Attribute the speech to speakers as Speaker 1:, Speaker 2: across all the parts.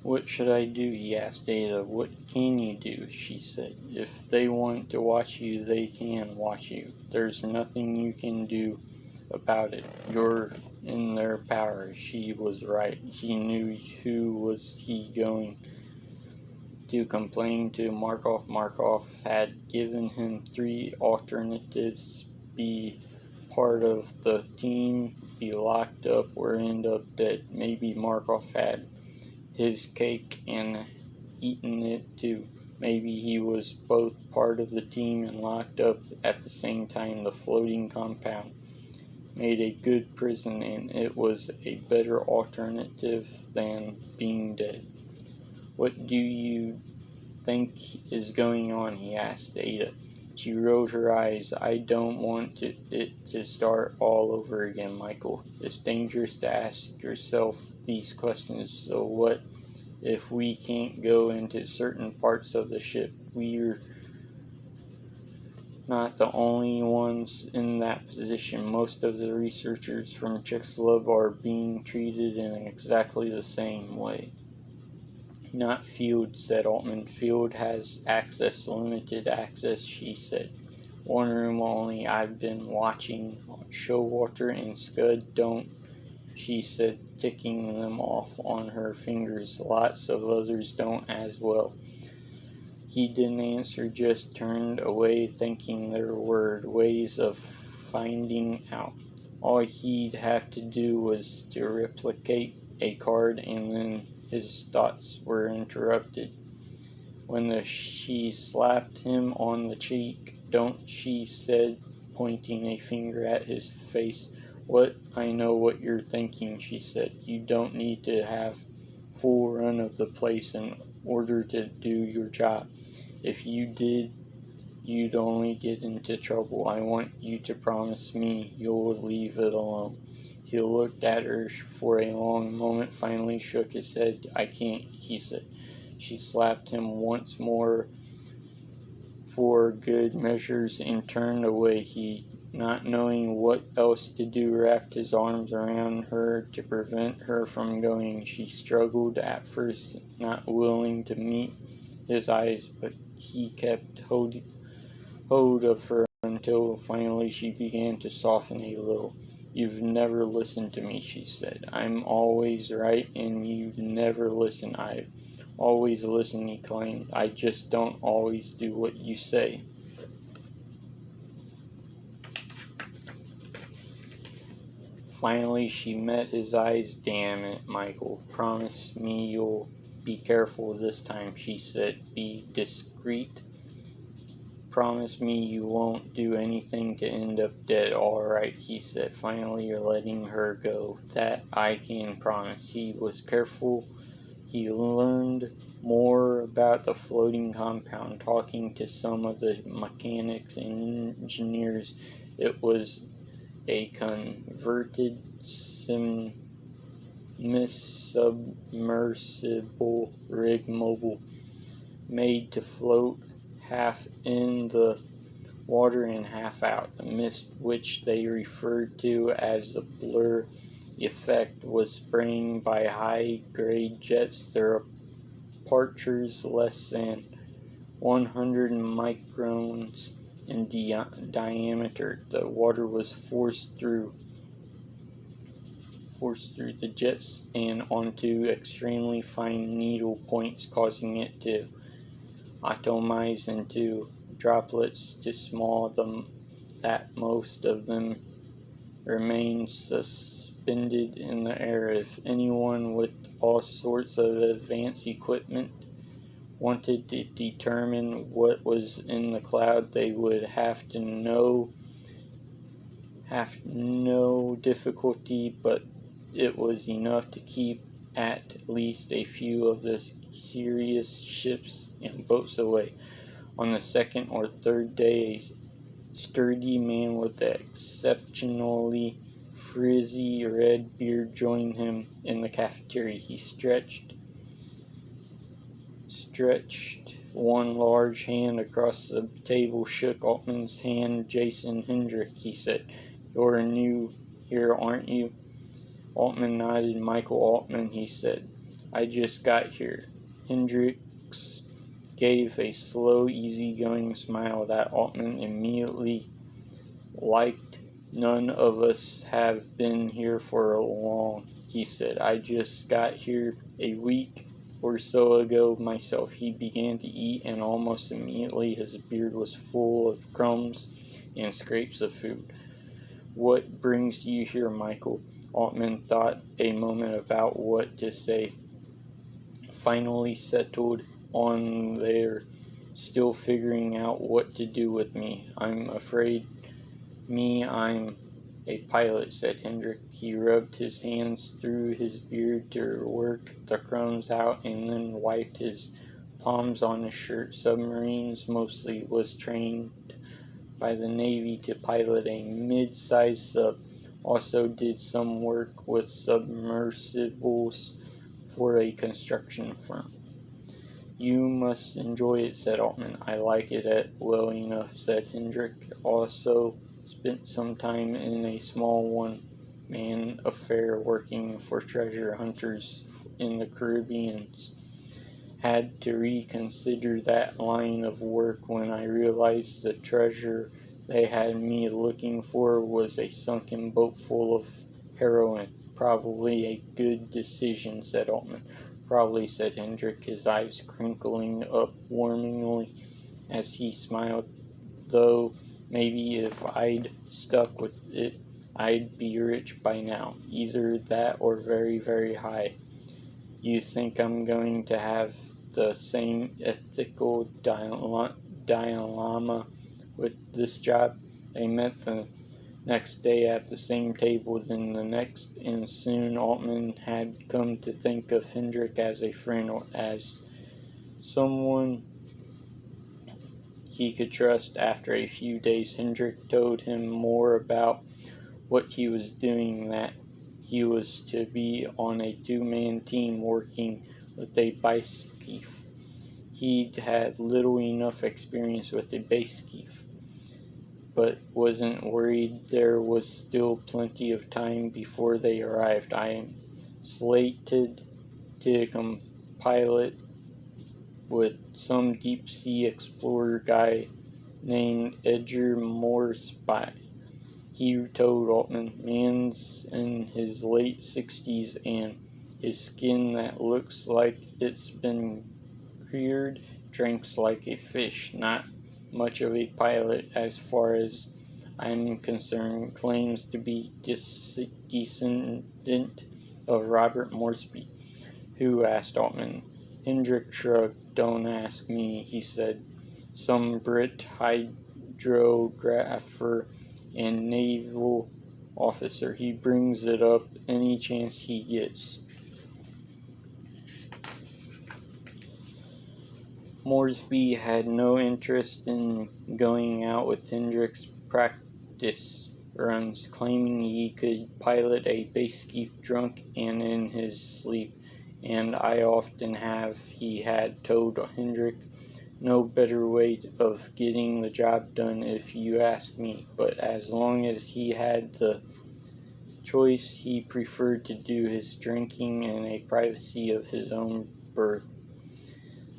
Speaker 1: "What should I do?" he asked Ada. "What can you do?" she said. "If they want to watch you, they can watch you. There's nothing you can do about it. You're in their power." She was right. He knew. Who was he going to complain to? Markov. Markov had given him 3 alternatives: be part of the team, be locked up, or end up dead. Maybe Markov had his cake and eaten it too. Maybe he was both part of the team and locked up at the same time. The floating compound made a good prison, and it was a better alternative than being dead. "What do you think is going on?" he asked Ada. She rolled her eyes. "I don't want it to start all over again, Michael. It's dangerous to ask yourself these questions. So what if we can't go into certain parts of the ship? We're not the only ones in that position. Most of the researchers from Chicxulub are being treated in exactly the same way." "Not Field," said Altman. "Field has access, limited access," she said. "One room only. I've been watching. Showalter and Scud don't," she said, ticking them off on her fingers. "Lots of others don't as well." He didn't answer, just turned away, thinking there were ways of finding out. All he'd have to do was to replicate a card, and then his thoughts were interrupted when she slapped him on the cheek. "Don't," she said, pointing a finger at his face. "What? I know what you're thinking," she said. "You don't need to have full run of the place in order to do your job. If you did, you'd only get into trouble. I want you to promise me you'll leave it alone." He looked at her for a long moment, finally shook his head. "I can't," he said. She slapped him once more for good measures and turned away. He, not knowing what else to do, wrapped his arms around her to prevent her from going. She struggled at first, not willing to meet his eyes, but he kept hold of her until finally she began to soften a little. "You've never listened to me," she said. "I'm always right, and you never listen." "I've always listened," he claimed. "I just don't always do what you say." Finally she met his eyes. "Damn it, Michael. Promise me you'll be careful this time," she said. "Be discreet. Promise me you won't do anything to end up dead." "All right," he said, finally letting her go. "That I can promise." He was careful. He learned more about the floating compound, talking to some of the mechanics and engineers. It was a converted semi-submersible rig, mobile, made to float half in the water and half out. The mist, which they referred to as the blur effect, was spraying by high-grade jets. Their apertures less than 100 microns in diameter. The water was forced through the jets and onto extremely fine needle points, causing it to atomize into droplets so small that most of them remained suspended in the air. If anyone with all sorts of advanced equipment wanted to determine what was in the cloud, they would have no difficulty, but it was enough to keep at least a few of the serious ships and boats away. On the second or third day, a sturdy man with an exceptionally frizzy red beard joined him in the cafeteria. He stretched one large hand across the table, shook Altman's hand. "Jason Hendrick," he said. "You're new here, aren't you?" Altman nodded. "Michael Altman," he said. I just got here. Hendricks gave a slow, easygoing smile that Altman immediately liked. None of us have been here for long, he said. I just got here a week or so ago myself. He began to eat, and almost immediately his beard was full of crumbs and scraps of food. What brings you here, Michael? Altman thought a moment about what to say. Finally settled on there, still figuring out what to do with me. I'm a pilot, said Hendrick. He rubbed his hands through his beard to work the crumbs out and then wiped his palms on his shirt. Submarines mostly, was trained by the Navy to pilot a mid-sized sub. Also did some work with submersibles for a construction firm. You must enjoy it, said Altman. I like it well enough, said Hendrick. Also spent some time in a small one-man affair working for treasure hunters in the Caribbean. Had to reconsider that line of work when I realized the treasure they had me looking for was a sunken boat full of heroin. Probably a good decision, said Altman. Probably, said Hendrick, his eyes crinkling up warmingly as he smiled. Though maybe if I'd stuck with it, I'd be rich by now. Either that or very, very high. You think I'm going to have the same ethical dilemma with this job? They met the next day at the same table, then the next, and soon Altman had come to think of Hendrick as a friend, or as someone he could trust. After a few days, Hendrick told him more about what he was doing, that he was to be on a two-man team working with a base skiff. He'd had little enough experience with a base skiff, but wasn't worried. There was still plenty of time before they arrived. I am slated to pilot with some deep-sea explorer guy named Edgar Morspy. He told Altman. Man's in his late 60s and his skin that looks like it's been cured, drinks like a fish. Not much of a pilot as far as I'm concerned. Claims to be descendant of Robert Moresby. Who? Asked Altman. Hendrick shrugged. Don't ask me, he said. Some Brit hydrographer and naval officer. He brings it up any chance he gets. Moresby had no interest in going out with Hendrick's practice runs, claiming he could pilot a base skiff drunk and in his sleep, and I often have, he had told Hendrick. No better way of getting the job done, if you ask me, but as long as he had the choice, he preferred to do his drinking in a privacy of his own berth.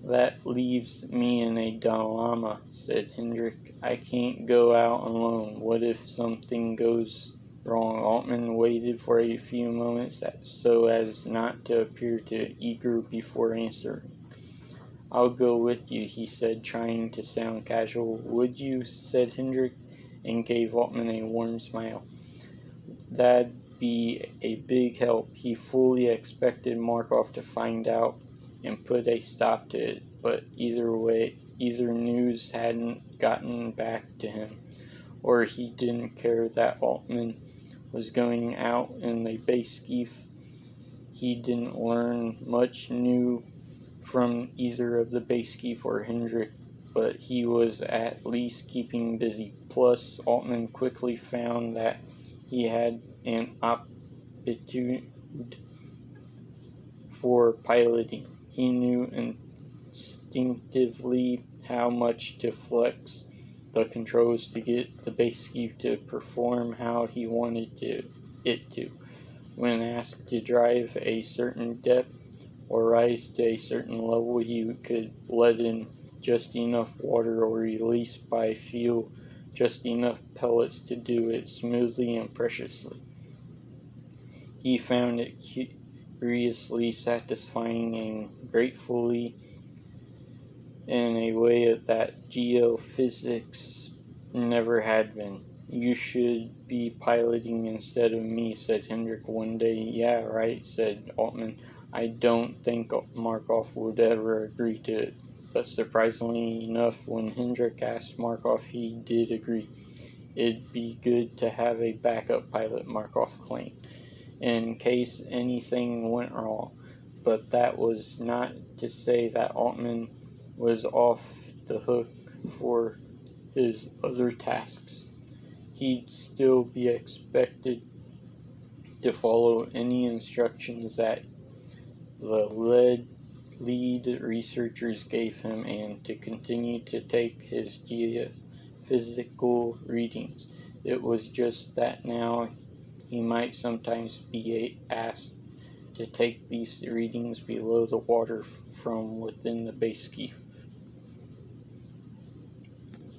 Speaker 1: That leaves me in a dilemma, said Hendrick. I can't go out alone. What if something goes wrong? Altman waited for a few moments so as not to appear too eager before answering. I'll go with you, he said, trying to sound casual. Would you? Said Hendrick, and gave Altman a warm smile. That'd be a big help. He fully expected Markov to find out and put a stop to it, but either news hadn't gotten back to him, or he didn't care that Altman was going out in the base skiff. He didn't learn much new from either of the base skiff or Hendrick, but he was at least keeping busy. Plus, Altman quickly found that he had an aptitude for piloting. He knew instinctively how much to flex the controls to get the base skiff to perform how he wanted it to. When asked to drive a certain depth or rise to a certain level, he could let in just enough water or release by fuel just enough pellets to do it smoothly and preciously. He found it curiously satisfying and gratefully in a way that geophysics never had been. "You should be piloting instead of me," said Hendrik one day. "Yeah, right," said Altman. "I don't think Markov would ever agree to it." But surprisingly enough, when Hendrik asked Markov, he did agree. "It'd be good to have a backup pilot," Markov claimed, "in case anything went wrong." But that was not to say that Altman was off the hook for his other tasks. He'd still be expected to follow any instructions that the lead researchers gave him and to continue to take his geophysical readings. It was just that now he might sometimes be asked to take these readings below the water from within the base ski